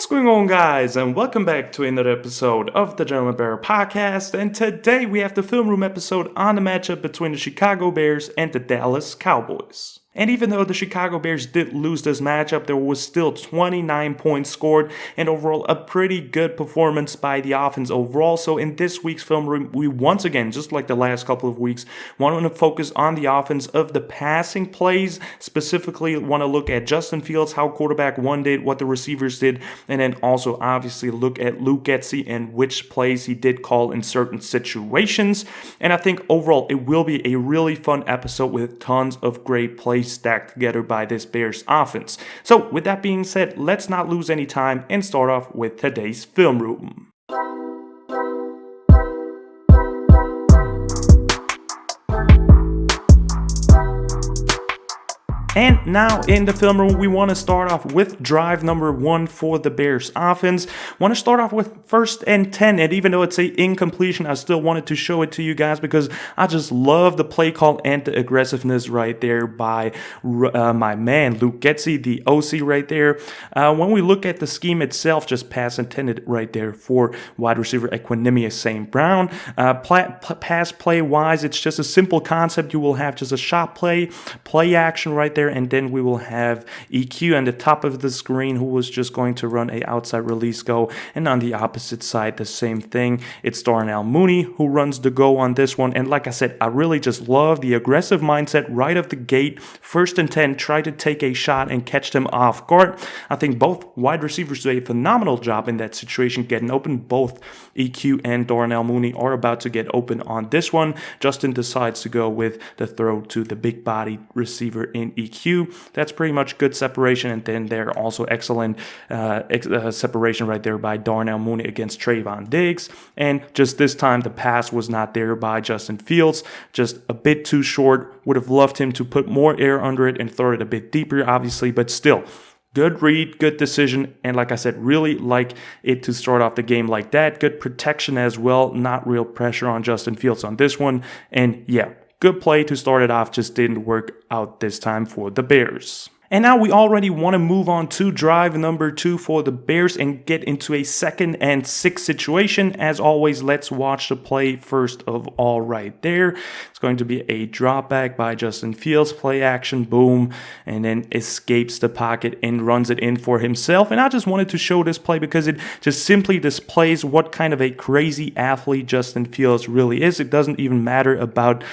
What's going on, guys, and welcome back to another episode of the Gentleman Bear Podcast. And today we have the film room episode on the matchup between the Chicago Bears and the Dallas Cowboys. And even though the Chicago Bears did lose this matchup, there was still 29 points scored and overall a pretty good performance by the offense overall. So in this week's film room, we once again, just like the last couple of weeks, want to focus on the offense of the passing plays. Specifically, want to look at Justin Fields, how quarterback one did, what the receivers did, and then also obviously look at Luke Getsy and which plays he did call in certain situations. And I think overall it will be a really fun episode with tons of great plays stacked together by this Bears offense. So with that being said, let's not lose any time and start off with today's film room. And now in the film room, we want to start off with drive number 1 for the Bears offense. Want to start off with 1st and 10, and even though it's an incompletion, I still wanted to show it to you guys because I just love the play call and the aggressiveness right there by my man Luke Getsy, the OC right there. When we look at the scheme itself, just pass intended right there for wide receiver Equinemius St. Brown. Pass play wise, it's just a simple concept. You will have just a shot play action right there, and then we will have EQ on the top of the screen who was just going to run a outside release go, and on the opposite side the same thing. It's Darnell Mooney who runs the go on this one, and like I said, I really just love the aggressive mindset right off the gate. 1st and 10, try to take a shot and catch them off guard. I think both wide receivers do a phenomenal job in that situation getting open. Both EQ and Darnell Mooney are about to get open on this one. Justin decides to go with the throw to the big body receiver in EQ. That's pretty much good separation, and then there also excellent separation right there by Darnell Mooney against Trayvon Diggs. And just this time the pass was not there by Justin Fields, just a bit too short. Would have loved him to put more air under it and throw it a bit deeper, obviously, but still. Good read, good decision, and like I said, really like it to start off the game like that. Good protection as well, not real pressure on Justin Fields on this one, and yeah, good play to start it off, just didn't work out this time for the Bears. And now we already want to move on to drive number 2 for the Bears and get into a 2nd and 6 situation. As always, let's watch the play first of all right there. It's going to be a drop back by Justin Fields, play action, boom, and then escapes the pocket and runs it in for himself. And I just wanted to show this play because it just simply displays what kind of a crazy athlete Justin Fields really is. It doesn't even matter about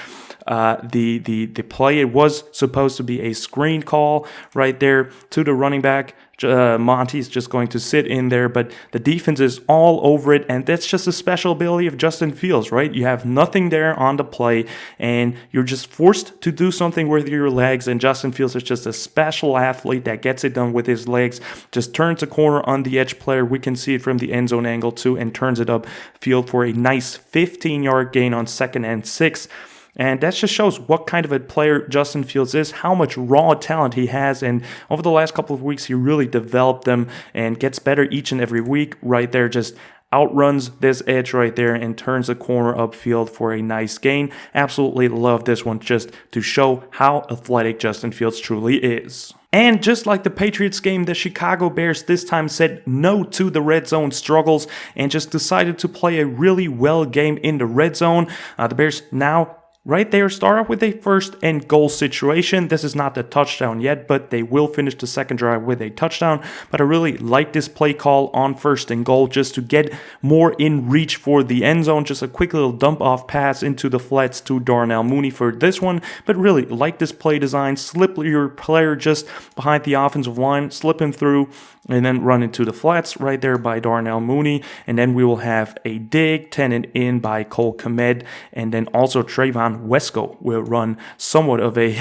the play. It was supposed to be a screen call right there to the running back. Monty's just going to sit in there, but the defense is all over it, and that's just a special ability of Justin Fields, right? You have nothing there on the play, and you're just forced to do something with your legs, and Justin Fields is just a special athlete that gets it done with his legs, just turns a corner on the edge player. We can see it from the end zone angle too, and turns it up field for a nice 15-yard gain on 2nd and 6. And that just shows what kind of a player Justin Fields is, how much raw talent he has. And over the last couple of weeks, he really developed them and gets better each and every week right there. Just outruns this edge right there and turns the corner upfield for a nice gain. Absolutely love this one just to show how athletic Justin Fields truly is. And just like the Patriots game, the Chicago Bears this time said no to the red zone struggles and just decided to play a really well game in the red zone. The Bears now right there start off with a 1st and goal situation. This is not the touchdown yet, but they will finish the 2nd drive with a touchdown. But I really like this play call on 1st and goal just to get more in reach for the end zone. Just a quick little dump off pass into the flats to Darnell Mooney for this one. But really like this play design. Slip your player just behind the offensive line, slip him through, and then run into the flats right there by Darnell Mooney. And then we will have a dig, 10 and in by Cole Kmet, and then also Trayvon Wesco will run somewhat of a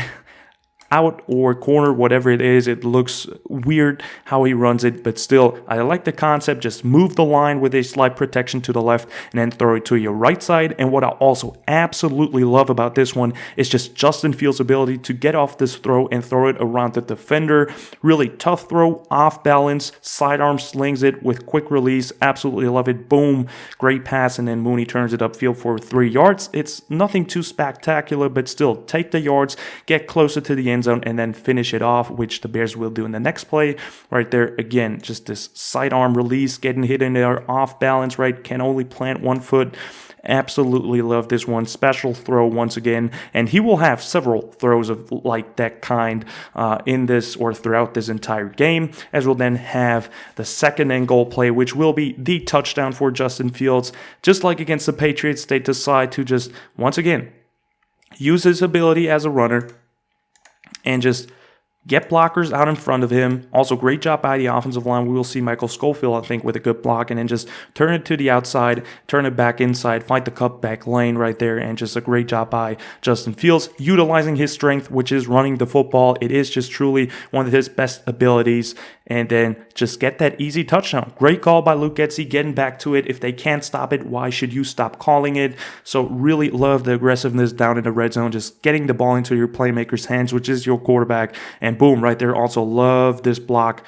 out or corner, whatever it is. It looks weird how he runs it, but still, I like the concept. Just move the line with a slight protection to the left and then throw it to your right side. And what I also absolutely love about this one is just Justin Fields' ability to get off this throw and throw it around the defender. Really tough throw, off balance, sidearm slings it with quick release. Absolutely love it. Boom, great pass, and then Mooney turns it upfield for 3 yards. It's nothing too spectacular, but still, take the yards, get closer to the end end zone and then finish it off, which the Bears will do in the next play. Right there, again, just this sidearm release, getting hit in there off balance, right? Can only plant one foot. Absolutely love this one. Special throw once again, and he will have several throws of like that kind in this or throughout this entire game, as we'll then have the second and goal play, which will be the touchdown for Justin Fields. Just like against the Patriots, they decide to just once again use his ability as a runner and just get blockers out in front of him. Also, great job by the offensive line. We will see Michael Schofield, I think, with a good block, and then just turn it to the outside, turn it back inside, find the cutback lane right there, and just a great job by Justin Fields, utilizing his strength, which is running the football. It is just truly one of his best abilities, and then just get that easy touchdown. Great call by Luke Getsy, getting back to it. If they can't stop it, why should you stop calling it? So really love the aggressiveness down in the red zone, just getting the ball into your playmaker's hands, which is your quarterback, and boom, right there. Also love this block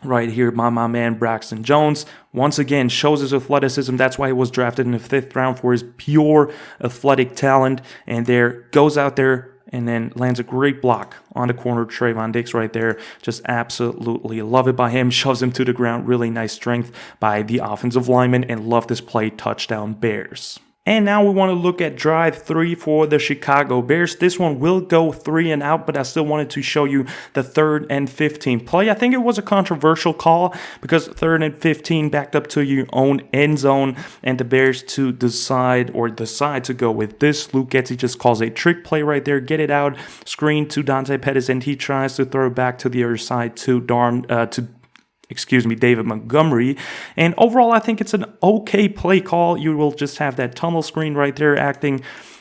right here by my man Braxton Jones. Once again, shows his athleticism. That's why he was drafted in the 5th round, for his pure athletic talent. And there goes out there and then lands a great block on the corner of Trayvon Diggs right there. Just absolutely love it by him. Shoves him to the ground. Really nice strength by the offensive lineman, and love this play. Touchdown Bears. And now we want to look at drive 3 for the Chicago Bears. This one will go 3 and out, but I still wanted to show you the 3rd and 15 play. I think it was a controversial call because 3rd and 15 backed up to your own end zone, and the Bears to decide to go with this. Luke Getsy just calls a trick play right there. Get it out, screen to Dante Pettis, and he tries to throw it back to the other side to David Montgomery. And overall, I think it's an okay play call. You will just have that tunnel screen right there acting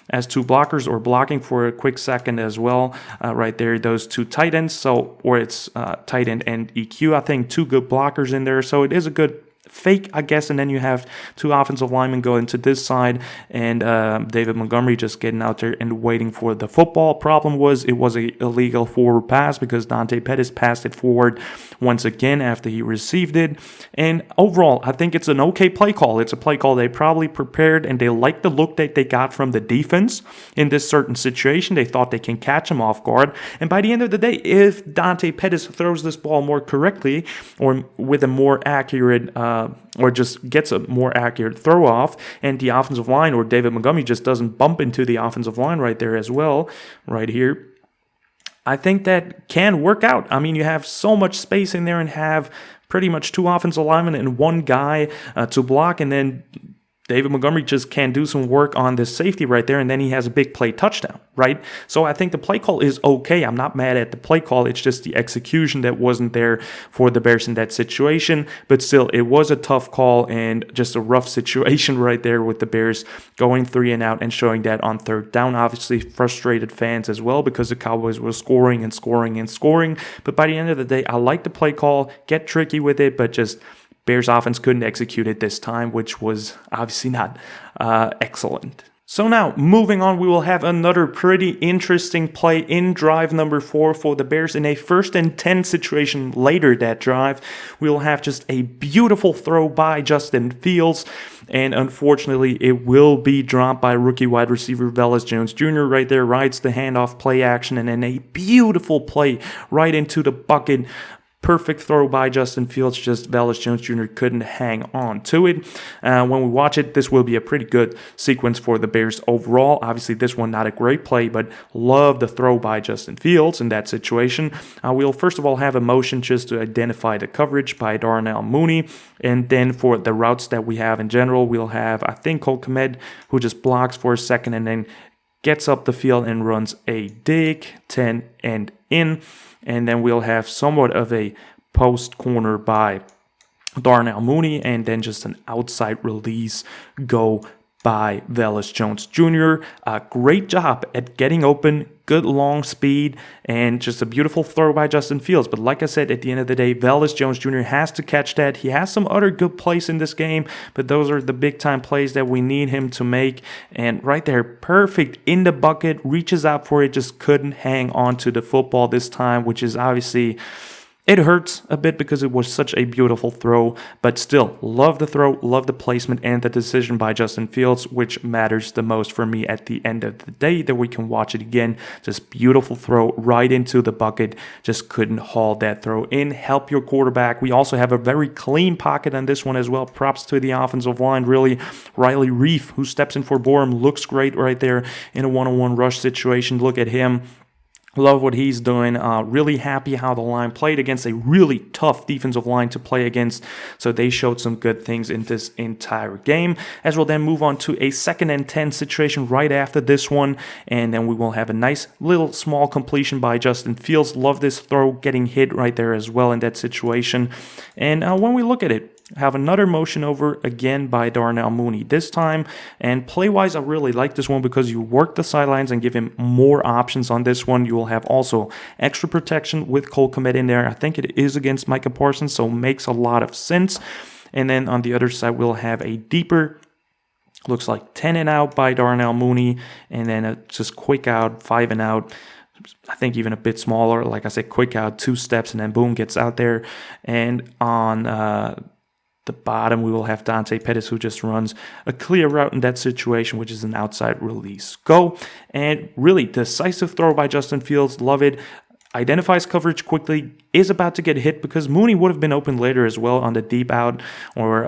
as two blockers, or blocking for a quick second as well. Right there, those two tight ends. Or it's tight end and EQ. I think 2 good blockers in there. So it is a good fake, I guess, and then you have 2 offensive linemen going to this side, and David Montgomery just getting out there and waiting for the football. Problem was, it was a illegal forward pass because Dante Pettis passed it forward once again after he received it. And overall, I think it's an okay play call. It's a play call they probably prepared, and they like the look that they got from the defense in this certain situation. They thought they can catch him off guard, and by the end of the day, if Dante Pettis throws this ball more correctly, or with a more accurate or just gets a more accurate throw off, and the offensive line or David Montgomery just doesn't bump into the offensive line right there as well, right here, I think that can work out. I mean, you have so much space in there and have pretty much 2 offensive linemen and 1 guy to block, and then David Montgomery just can do some work on this safety right there, and then he has a big play touchdown, right? So I think the play call is okay. I'm not mad at the play call. It's just the execution that wasn't there for the Bears in that situation. But still, it was a tough call and just a rough situation right there with the Bears going 3 and out and showing that on 3rd down. Obviously, frustrated fans as well because the Cowboys were scoring and scoring and scoring. But by the end of the day, I like the play call. Get tricky with it, but just Bears offense couldn't execute it this time, which was obviously not excellent. So now, moving on, we will have another pretty interesting play in drive number 4 for the Bears. In a 1st and 10 situation later that drive, we will have just a beautiful throw by Justin Fields, and unfortunately, it will be dropped by rookie wide receiver Velus Jones Jr. right there, rides the handoff play action, and then a beautiful play right into the bucket. Perfect throw by Justin Fields, just Velus Jones Jr. couldn't hang on to it. When we watch it, this will be a pretty good sequence for the Bears overall. Obviously, this one not a great play, but love the throw by Justin Fields in that situation. We'll first of all have a motion just to identify the coverage by Darnell Mooney, and then for the routes that we have in general, we'll have, I think, Cole Kmet, who just blocks for a second and then gets up the field and runs a dig, 10 and in. And then we'll have somewhat of a post corner by Darnell Mooney, and then just an outside release go by Velus Jones Jr. Great job at getting open, good long speed, and just a beautiful throw by Justin Fields. But like I said, at the end of the day, Velus Jones Jr. has to catch that. He has some other good plays in this game, but those are the big-time plays that we need him to make. And right there, perfect in the bucket, reaches out for it, just couldn't hang on to the football this time, which is obviously It hurts a bit because it was such a beautiful throw, but still, love the throw, love the placement, and the decision by Justin Fields, which matters the most for me at the end of the day, that we can watch it again. Just beautiful throw right into the bucket. Just couldn't haul that throw in. Help your quarterback. We also have a very clean pocket on this one as well. Props to the offensive line, really. Riley Reef, who steps in for Borum, looks great right there in a one-on-one rush situation. Look at him. Love what he's doing. Really happy how the line played against a really tough defensive line to play against. So they showed some good things in this entire game. As we'll then move on to a 2nd and 10 situation right after this one. And then we will have a nice little small completion by Justin Fields. Love this throw, getting hit right there as well in that situation. And when we look at it, have another motion over again by Darnell Mooney this time. And play-wise, I really like this one because you work the sidelines and give him more options on this one. You will have also extra protection with Cole Kmet in there. I think it is against Micah Parsons, so makes a lot of sense. And then on the other side, we'll have a deeper, looks like 10 and out by Darnell Mooney. And then a just quick out, 5 and out. I think even a bit smaller. Like I said, quick out, 2 steps, and then boom, gets out there. And on the bottom, we will have Dante Pettis, who just runs a clear route in that situation, which is an outside release go. And really decisive throw by Justin Fields. Love it. Identifies coverage quickly. Is about to get hit because Mooney would have been open later as well on the deep out or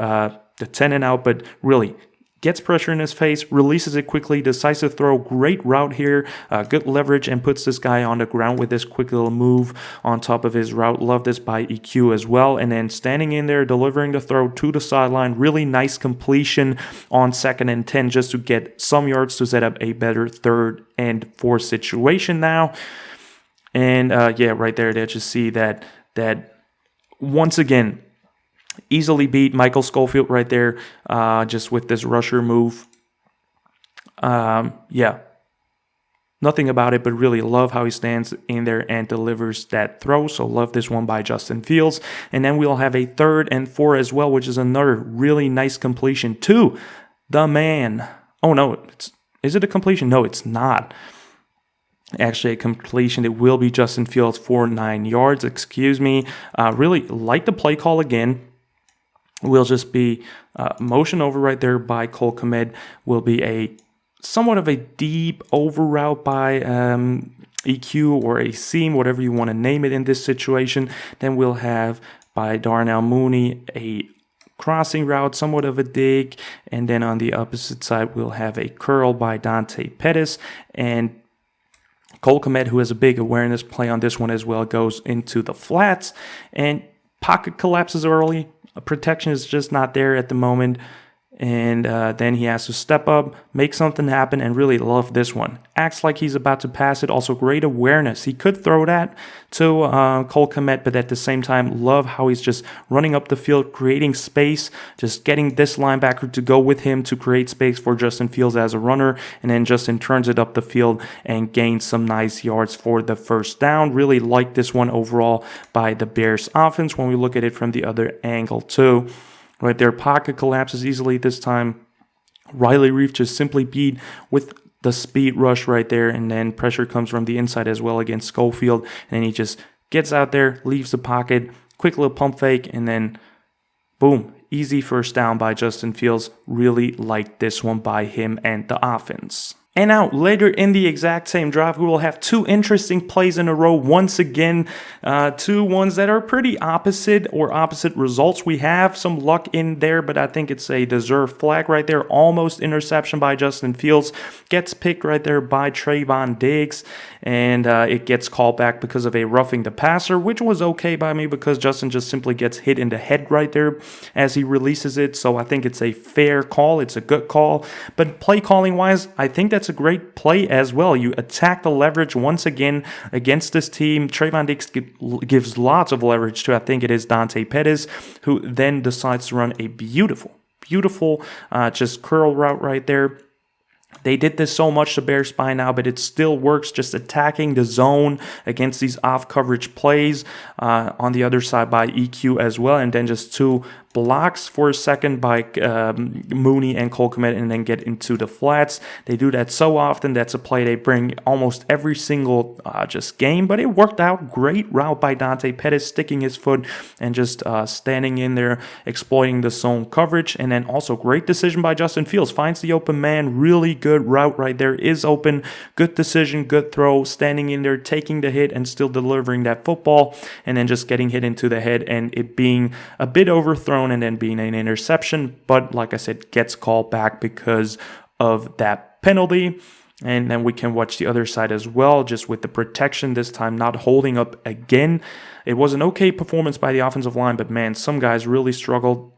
the 10 and out. But really gets pressure in his face, releases it quickly, decisive throw, great route here, good leverage, and puts this guy on the ground with this quick little move on top of his route. Love this by EQ as well. And then standing in there, delivering the throw to the sideline. Really nice completion on 2nd and 10 just to get some yards to set up a better 3rd and 4 situation now. And yeah, right there, they just see that once again, easily beat Michael Schofield right there, just with this rusher move. Yeah, nothing about it, but really love how he stands in there and delivers that throw. So love this one by Justin Fields. And then we'll have a 3rd and 4 as well, which is another really nice completion to the man. Oh no, is it a completion? No, it's not. Actually, a completion. It will be Justin Fields for 9 yards. Excuse me. Really like the play call again. Will just be motion over right there by Cole Kmet. Will be a somewhat of a deep over route by EQ or a seam, whatever you want to name it in this situation. Then we'll have by Darnell Mooney a crossing route, somewhat of a dig. And then on the opposite side, we'll have a curl by Dante Pettis. And Cole Kmet, who has a big awareness play on this one as well, goes into the flats. And pocket collapses early. Protection is just not there at the moment. And then he has to step up, make something happen, and really love this one. Acts like he's about to pass it. Also great awareness. He could throw that to Cole Kmet, but at the same time, love how he's just running up the field, creating space, just getting this linebacker to go with him to create space for Justin Fields as a runner. And then Justin turns it up the field and gains some nice yards for the 1st down. Really like this one overall by the Bears offense when we look at it from the other angle too. Right there, pocket collapses easily this time. Riley Reef just simply beat with the speed rush right there, and then pressure comes from the inside as well against Schofield, and then he just gets out there, leaves the pocket, quick little pump fake, and then boom, easy 1st down by Justin Fields. Really like this one by him and the offense. And now, later in the exact same drive, we will have 2 interesting plays in a row. Once again, 2 ones that are pretty opposite or opposite results. We have some luck in there, but I think it's a deserved flag right there. Almost interception by Justin Fields. Gets picked right there by Trayvon Diggs. And it gets called back because of a roughing the passer, which was okay by me because Justin just simply gets hit in the head right there as he releases it. So I think it's a fair call. It's a good call. But play calling wise, I think that's a great play as well. You attack the leverage once again against this team. Trayvon Diggs gives lots of leverage to, I think it is Dante Pettis, who then decides to run a beautiful just curl route right there. They did this so much to Bears by now, but it still works, just attacking the zone against these off-coverage plays on the other side by EQ as well, and then just 2 blocks for a second by Mooney and Cole Kmet, and then get into the flats. They do that so often. That's a play they bring almost every single just game, but it worked out. Great route by Dante Pettis, sticking his foot and just standing in there, exploiting the zone coverage, and then also great decision by Justin Fields. Finds the open man, really good route right there, is open, good decision, good throw, standing in there, taking the hit and still delivering that football, and then just getting hit into the head and it being a bit overthrown and then being an interception. But like I said, gets called back because of that penalty. And then we can watch the other side as well, just with the protection this time not holding up again. It was an okay performance by the offensive line, but man, some guys really struggled.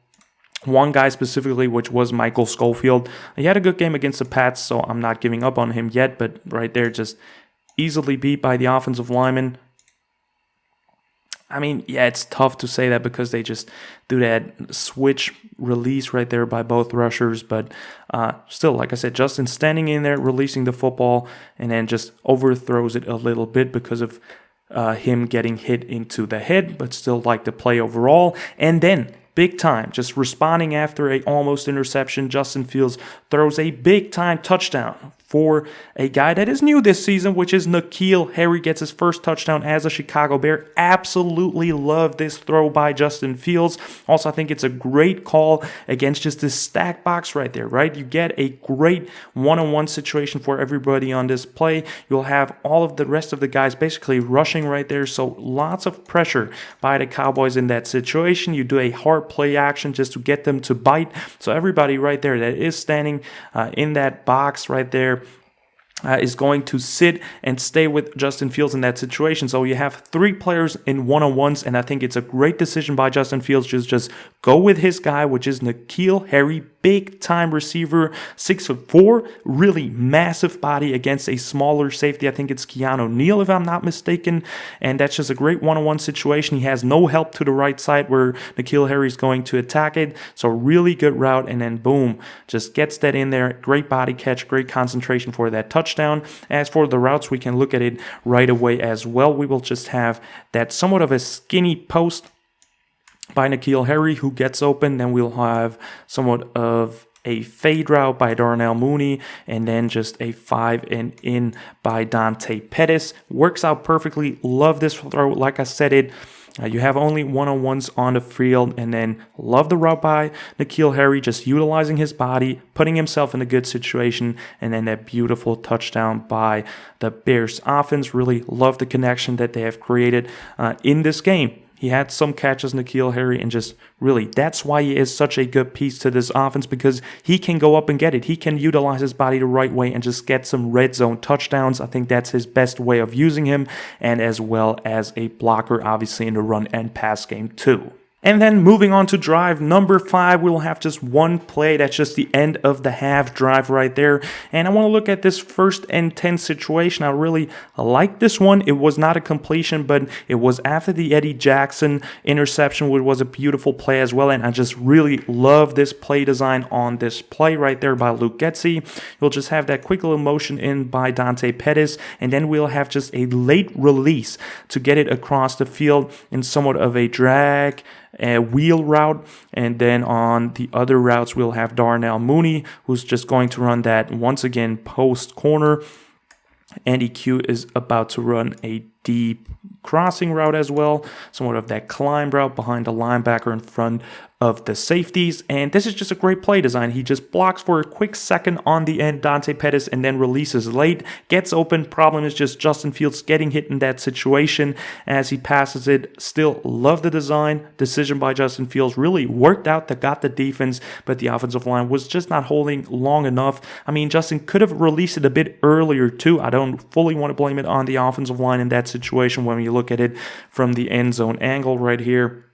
One guy specifically, which was Michael Schofield. He had a good game against the Pats, so I'm not giving up on him yet, but right there, just easily beat by the offensive lineman. I mean, yeah, it's tough to say that because they just do that switch release right there by both rushers. But still, like I said, Justin standing in there, releasing the football, and then just overthrows it a little bit because of him getting hit into the head, but still like the play overall. And then, big time, just responding after a almost interception, Justin Fields throws a big time touchdown for a guy that is new this season, which is N'Keal Harry. Gets his first touchdown as a Chicago Bear. Absolutely love this throw by Justin Fields. Also, I think it's a great call against just this stack box right there, right? You get a great one-on-one situation for everybody on this play. You'll have all of the rest of the guys basically rushing right there, so lots of pressure by the Cowboys in that situation. You do a hard play action just to get them to bite. So everybody right there that is standing in that box right there is going to sit and stay with Justin Fields in that situation. So you have 3 players in one-on-ones, and I think it's a great decision by Justin Fields. Just go with his guy, which is N'Keal Harry, big-time receiver, 6'4", really massive body against a smaller safety. I think it's Keanu Neal, if I'm not mistaken, and that's just a great one-on-one situation. He has no help to the right side where N'Keal Harry is going to attack it, so really good route, and then boom, just gets that in there. Great body catch, great concentration for that touchdown. As for the routes, we can look at it right away as well. We will just have that somewhat of a skinny post by N'Keal Harry who gets open. Then we'll have somewhat of a fade route by Darnell Mooney, and then just a 5 and in by Dante Pettis. Works out perfectly. Love this throw. Like I said, you have only one-on-ones on the field, and then love the route by N'Keal Harry, just utilizing his body, putting himself in a good situation, and then that beautiful touchdown by the Bears offense. Really love the connection that they have created in this game. He had some catches, N'Keal Harry, and just really, that's why he is such a good piece to this offense, because he can go up and get it. He can utilize his body the right way and just get some red zone touchdowns. I think that's his best way of using him, and as well as a blocker, obviously, in the run and pass game too. And then moving on to drive number 5, we'll have just one play. That's just the end of the half drive right there. And I want to look at this 1st and 10 situation. I really like this one. It was not a completion, but it was after the Eddie Jackson interception, which was a beautiful play as well. And I just really love this play design on this play right there by Luke Getsy. We'll just have that quick little motion in by Dante Pettis, and then we'll have just a late release to get it across the field in somewhat of a drag wheel route. And then on the other routes, we'll have Darnell Mooney, who's just going to run that once again post corner. Andy Q is about to run a deep crossing route as well, somewhat of that climb route behind the linebacker in front of the safeties. And this is just a great play design. He just blocks for a quick second on the end, Dante Pettis, and then releases late, gets open. Problem is just Justin Fields getting hit in that situation as he passes it. Still love the design. Decision by Justin Fields really worked out. That got the defense, but the offensive line was just not holding long enough. I mean, Justin could have released it a bit earlier too. I don't fully want to blame it on the offensive line in that situation when you look at it from the end zone angle right here.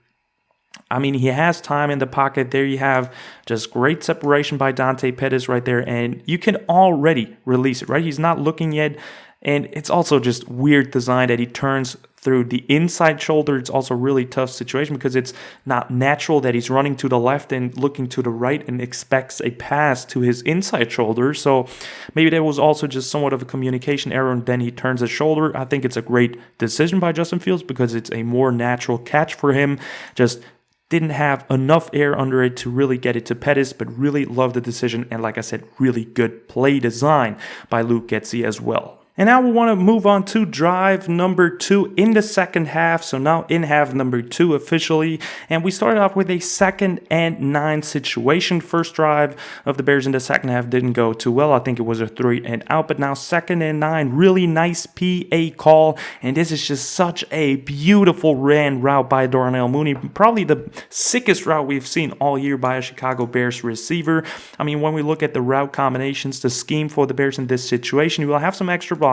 I mean, he has time in the pocket. There you have just great separation by Dante Pettis right there, and you can already release it, right? He's not looking yet, and it's also just weird design that he turns through the inside shoulder. It's also a really tough situation because it's not natural that he's running to the left and looking to the right and expects a pass to his inside shoulder. So maybe there was also just somewhat of a communication error, and then he turns his shoulder. I think it's a great decision by Justin Fields because it's a more natural catch for him. Just didn't have enough air under it to really get it to Pettis, but really love the decision. And like I said, really good play design by Luke Getsy as well. And now we want to move on to drive number 2 in the second half. So now in half number 2 officially. And we started off with a 2nd and 9 situation. First drive of the Bears in the second half didn't go too well. I think it was a 3 and out. But now 2nd and 9, really nice PA call. And this is just such a beautiful ran route by Darnell Mooney. Probably the sickest route we've seen all year by a Chicago Bears receiver. I mean, when we look at the route combinations, the scheme for the Bears in this situation, you will have some extra blockers.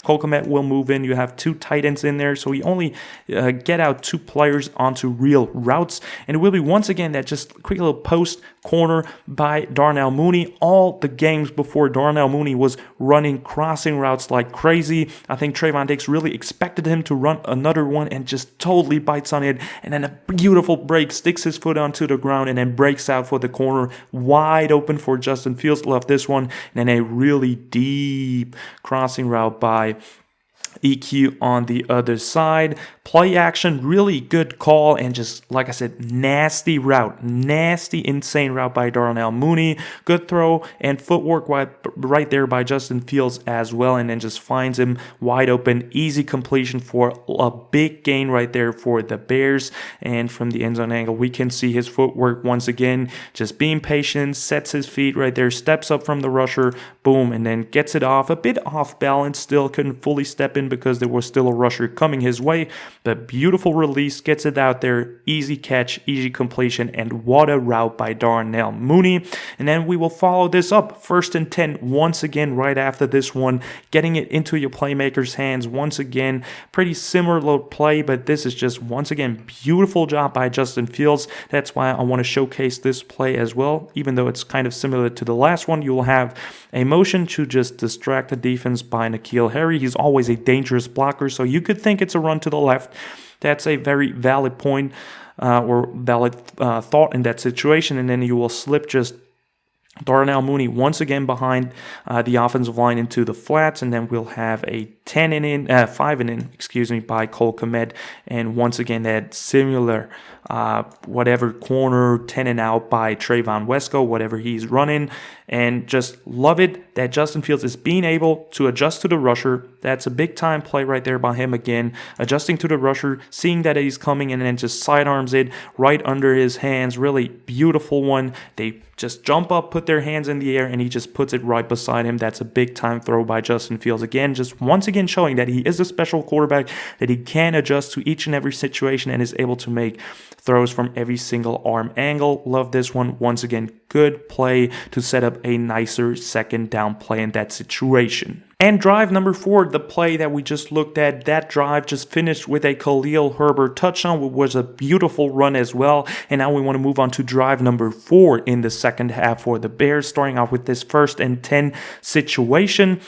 Cole Kmet will move in. You have 2 tight ends in there, so we only get out 2 players onto real routes. And it will be once again that just quick little post corner by Darnell Mooney. All the games before, Darnell Mooney was running crossing routes like crazy. I think Trayvon Diggs really expected him to run another one and just totally bites on it. And then a beautiful break, sticks his foot onto the ground and then breaks out for the corner. Wide open for Justin Fields. Love this one. And then a really deep crossing route by EQ on the other side. Play action, really good call, and just, like I said, nasty route. Nasty, insane route by Darnell Mooney. Good throw and footwork right there by Justin Fields as well, and then just finds him wide open. Easy completion for a big gain right there for the Bears. And from the end zone angle, we can see his footwork once again. Just being patient, sets his feet right there, steps up from the rusher, boom, and then gets it off. A bit off balance still, couldn't fully step in because there was still a rusher coming his way. But beautiful release, gets it out there, easy catch, easy completion, and what a route by Darnell Mooney. And then we will follow this up, 1st and 10 once again right after this one, getting it into your playmaker's hands once again. Pretty similar little play, but this is just once again beautiful job by Justin Fields. That's why I want to showcase this play as well. Even though it's kind of similar to the last one, you will have a motion to just distract the defense by N'Keal Harry. He's always a dangerous blocker, so you could think it's a run to the left. That's a very valid point or valid thought in that situation. And then you will slip just Darnell Mooney once again behind the offensive line into the flats, and then we'll have a 5 and in, by Cole Kmet, and once again that similar whatever corner 10 and out by Trayvon Wesco, whatever he's running, and just love it that Justin Fields is being able to adjust to the rusher. That's a big time play right there by him again, adjusting to the rusher, seeing that he's coming, and then just sidearms it right under his hands. Really beautiful one. They just jump up, put their hands in the air, and he just puts it right beside him. That's a big time throw by Justin Fields. Again, just once again showing that he is a special quarterback, that he can adjust to each and every situation and is able to make throws from every single arm angle. Love this one. Once again, good play to set up a nicer 2nd down play in that situation. And drive number 4, the play that we just looked at, that drive just finished with a Khalil Herbert touchdown, which was a beautiful run as well. And now we want to move on to drive number 4 in the second half for the Bears, starting off with this 1st and 10 situation,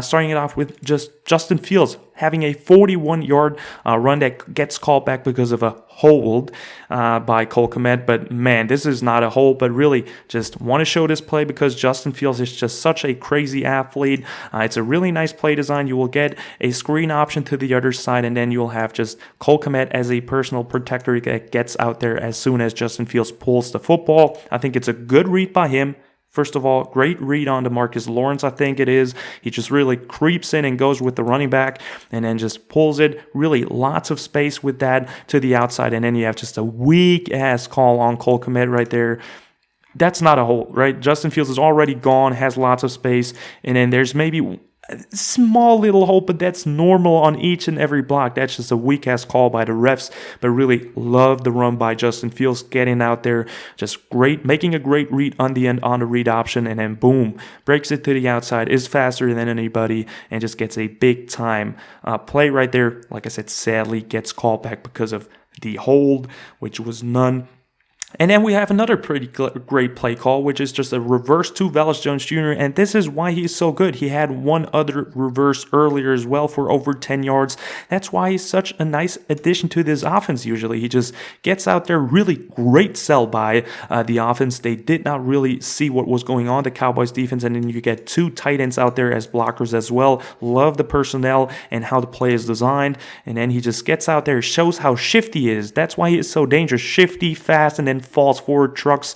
starting it off with just Justin Fields having a 41-yard run that gets called back because of a hold by Cole Kmet. But man, this is not a hold, but really just want to show this play because Justin Fields is just such a crazy athlete. It's a really nice play design. You will get a screen option to the other side, and then you'll have just Cole Kmet as a personal protector that gets out there as soon as Justin Fields pulls the football. I think it's a good read by him. First of all, great read on DeMarcus Lawrence, I think it is. He just really creeps in and goes with the running back and then just pulls it. Really lots of space with that to the outside. And then you have just a weak-ass call on Cole Kmet right there. That's not a hold, right? Justin Fields is already gone, has lots of space. And then there's maybe a small little hole, but that's normal on each and every block. That's just a weak-ass call by the refs, but really love the run by Justin Fields, getting out there, just great, making a great read on the end on the read option, and then boom, breaks it to the outside, is faster than anybody, and just gets a big-time play right there. Like I said, sadly gets called back because of the hold, which was none. And then we have another pretty great play call, which is just a reverse to Velus Jones Jr. And this is why he's so good. He had one other reverse earlier as well for over 10 yards. That's why he's such a nice addition to this offense usually. He just gets out there, really great sell by the offense. They did not really see what was going on, the Cowboys defense. And then you get two tight ends out there as blockers as well. Love the personnel and how the play is designed. And then he just gets out there, shows how shifty he is. That's why he is so dangerous. Shifty, fast, and then falls forward, trucks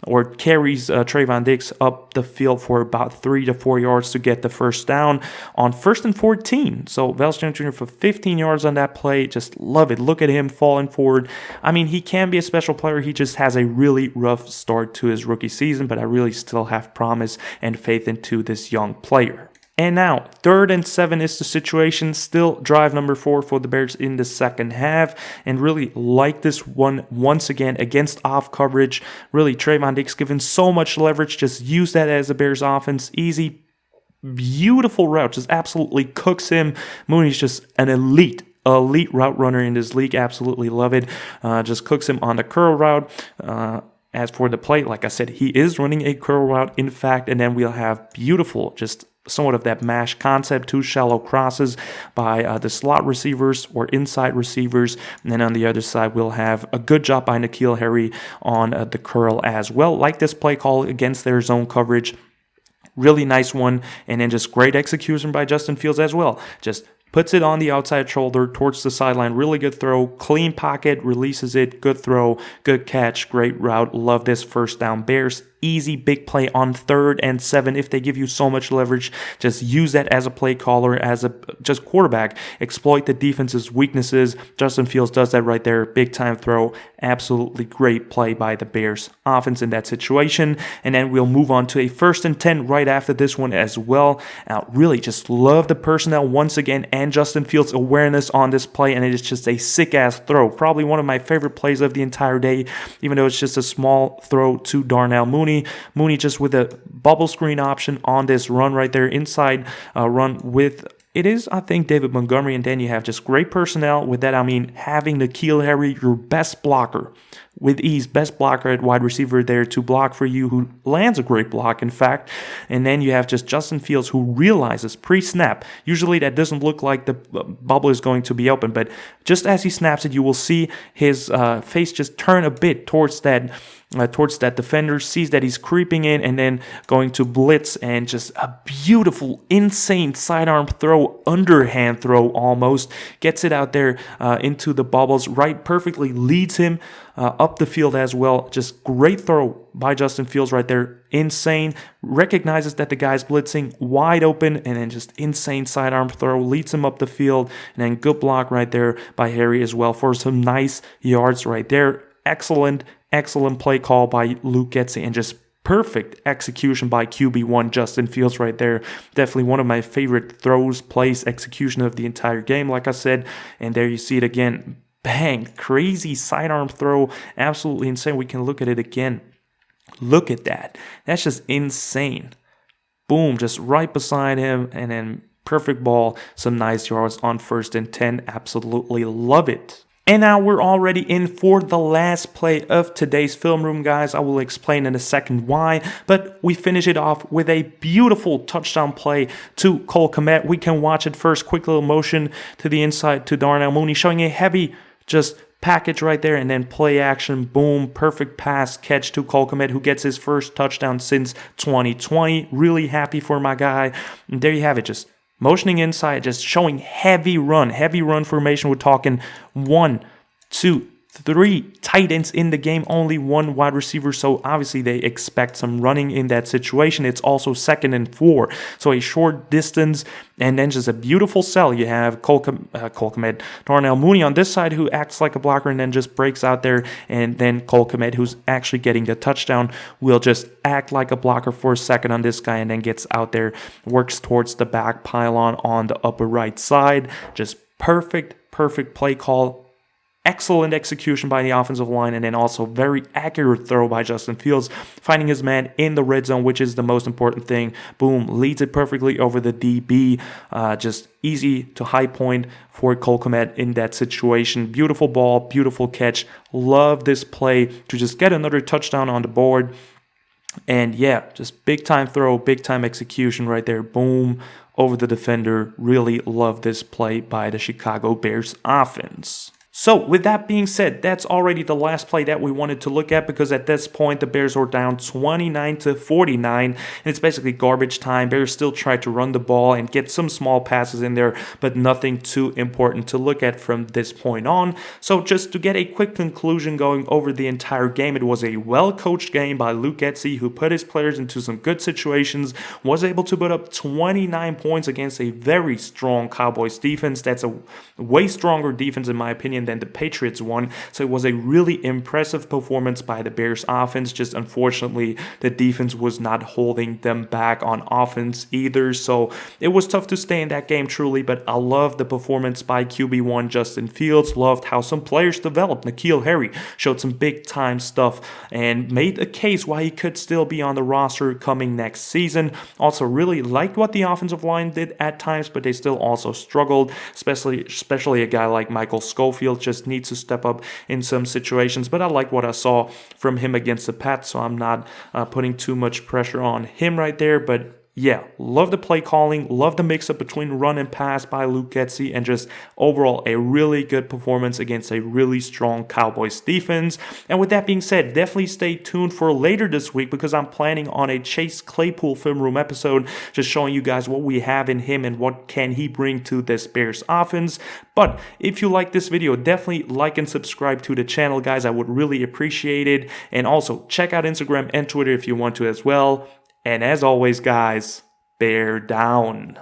or carries Trayvon Diggs up the field for about 3 to 4 yards to get the first down on 1st and 14. So Velus Jones Jr. for 15 yards on that play. Just love it. Look at him falling forward. I mean, he can be a special player. He just has a really rough start to his rookie season, but I really still have promise and faith into this young player. And now, 3rd and 7 is the situation. Still drive number 4 for the Bears in the second half. And really like this one once again against off coverage. Really, Trayvon Diggs given so much leverage. Just use that as a Bears offense. Easy, beautiful route. Just absolutely cooks him. Mooney's just an elite route runner in this league. Absolutely love it. Just cooks him on the curl route. As for the play, like I said, he is running a curl route, in fact, and then we'll have beautiful, just somewhat of that mash concept, 2 shallow crosses by the slot receivers or inside receivers. And then on the other side, we'll have a good job by N'Keal Harry on the curl as well. Like this play call against their zone coverage. Really nice one. And then just great execution by Justin Fields as well. Just puts it on the outside shoulder towards the sideline. Really good throw. Clean pocket. Releases it. Good throw. Good catch. Great route. Love this first down. Bears. Easy big play on 3rd and 7. If they give you so much leverage, just use that as a play caller, as a just quarterback. Exploit the defense's weaknesses. Justin Fields does that right there. Big time throw. Absolutely great play by the Bears offense in that situation. And then we'll move on to a 1st and 10 right after this one as well. Really just love the personnel once again and Justin Fields' awareness on this play. And it is just a sick ass throw. Probably one of my favorite plays of the entire day, even though it's just a small throw to Darnell Mooney. Mooney just with a bubble screen option on this run right there, inside run with, it is, I think, David Montgomery, and then you have just great personnel. With that, I mean having N'Keal Harry, your best blocker, with ease, best blocker at wide receiver there to block for you, who lands a great block, in fact. And then you have just Justin Fields, who realizes pre-snap. Usually that doesn't look like the bubble is going to be open, but just as he snaps it, you will see his face just turn a bit towards that defender, sees that he's creeping in and then going to blitz, and just a beautiful, insane sidearm throw, underhand throw almost, gets it out there into the bubbles, right, perfectly leads him up the field as well. Just great throw by Justin Fields right there. Insane. Recognizes that the guy's blitzing, wide open, and then just insane sidearm throw, leads him up the field, and then good block right there by Harry as well for some nice yards right there. Excellent play call by Luke Getsy, and just perfect execution by QB1 Justin Fields right there. Definitely one of my favorite throws, plays, execution of the entire game, like I said. And there you see it again. Bang, crazy sidearm throw, absolutely insane. We can look at it again. Look at that. That's just insane. Boom, just right beside him, and then perfect ball, some nice yards on 1st and 10. Absolutely love it. And now we're already in for the last play of today's film room, guys. I will explain in a second why, but we finish it off with a beautiful touchdown play to Cole Kmet. We can watch it first. Quick little motion to the inside to Darnell Mooney, showing a heavy just package right there, and then play action, boom, perfect pass catch to Cole Kmet, who gets his first touchdown since 2020. Really happy for my guy. And there you have it, just motioning inside, just showing heavy run formation. We're talking 1, 2, 3 tight ends in the game, only 1 wide receiver, so obviously they expect some running in that situation. It's also 2nd and 4, so a short distance, and then just a beautiful sell. You have Cole Kmet, Darnell Mooney on this side, who acts like a blocker and then just breaks out there, and then Cole Kmet, who's actually getting the touchdown, will just act like a blocker for a second on this guy, and then gets out there, works towards the back pylon on the upper right side. Just perfect play call. excellent execution by the offensive line, and then also very accurate throw by Justin Fields, finding his man in the red zone, which is the most important thing. Boom, leads it perfectly over the DB. Just easy to high point for Cole Kmet in that situation. Beautiful ball, beautiful catch. Love this play to just get another touchdown on the board. And yeah, just big time throw, big time execution right there. Boom, over the defender. Really love this play by the Chicago Bears offense. So with that being said, that's already the last play that we wanted to look at, because at this point the Bears were down 29-49, and it's basically garbage time. Bears still tried to run the ball and get some small passes in there, but nothing too important to look at from this point on. So just to get a quick conclusion going over the entire game, it was a well-coached game by Luke Getsy, who put his players into some good situations, was able to put up 29 points against a very strong Cowboys defense. That's a way stronger defense in my opinion than the Patriots one. So it was a really impressive performance by the Bears offense. Just unfortunately, the defense was not holding them back on offense either. So it was tough to stay in that game truly, but I love the performance by QB1 Justin Fields. Loved how some players developed. N'Keal Harry showed some big time stuff and made a case why he could still be on the roster coming next season. Also really liked what the offensive line did at times, but they still also struggled, especially a guy like Michael Schofield just needs to step up in some situations. But I like what I saw from him against the Pats, so I'm not putting too much pressure on him right there. But yeah, love the play calling, love the mix-up between run and pass by Luke Getsy, and just overall a really good performance against a really strong Cowboys defense. And with that being said, definitely stay tuned for later this week, because I'm planning on a Chase Claypool film room episode, just showing you guys what we have in him and what can he bring to this Bears offense. But if you like this video, definitely like and subscribe to the channel, guys. I would really appreciate it. And also check out Instagram and Twitter if you want to as well. And as always, guys, bear down.